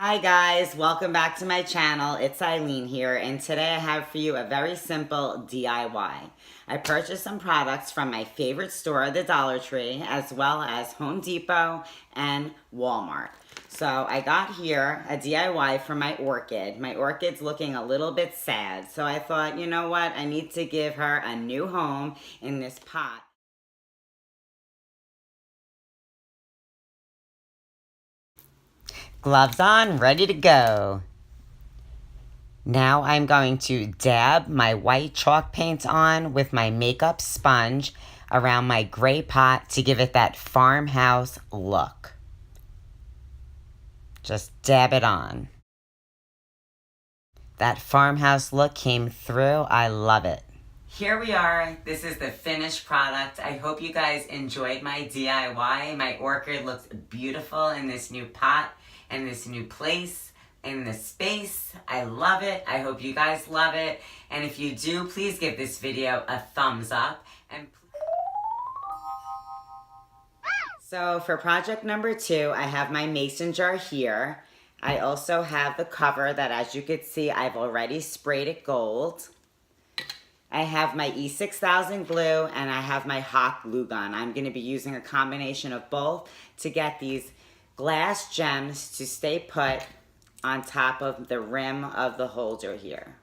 Hi guys, welcome back to my channel. It's Eileen here, and today I have for you a very simple DIY. I purchased some products from my favorite store, the Dollar Tree, as well as Home Depot and Walmart. So I got here a DIY for my orchid. My orchid's looking a little bit sad, so I thought, you know what, I need to give her a new home in this pot. Gloves on, ready to go. Now I'm going to dab my white chalk paint on with my makeup sponge around my gray pot to give it that farmhouse look. Just dab it on. That farmhouse look came through. I love it. Here we are. This is the finished product. I hope you guys enjoyed my DIY. My orchid looks beautiful in this new pot and this new place, in the space. I love it. I hope you guys love it. And if you do, please give this video a thumbs up. So for project number 2, I have my mason jar here. I also have the cover that, as you can see, I've already sprayed it gold. I have my E6000 glue and I have my hot glue gun. I'm going to be using a combination of both to get these glass gems to stay put on top of the rim of the holder here.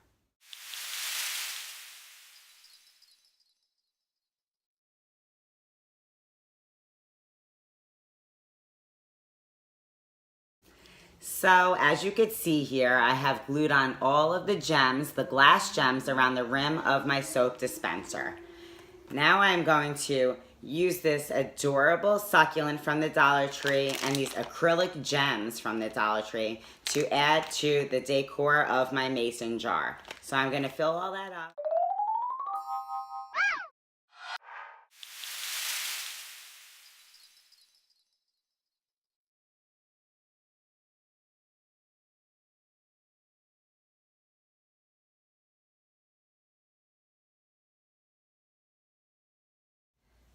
So as you can see here, I have glued on all of the gems, the glass gems around the rim of my soap dispenser. Now I'm going to use this adorable succulent from the Dollar Tree and these acrylic gems from the Dollar Tree to add to the decor of my mason jar. So I'm going to fill all that up.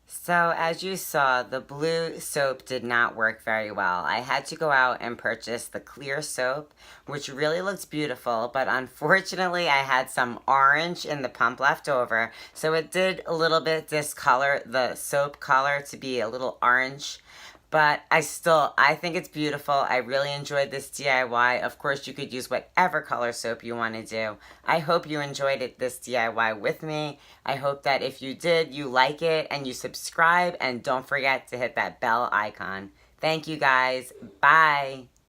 So as you saw, the blue soap did not work very well. I had to go out and purchase the clear soap, which really looks beautiful, but unfortunately I had some orange in the pump left over, so it did a little bit discolor the soap color to be a little orange. But I think it's beautiful. I really enjoyed this DIY. Of course, you could use whatever color soap you want to do. I hope you enjoyed this DIY with me. I hope that if you did, you like it and you subscribe. And don't forget to hit that bell icon. Thank you guys. Bye.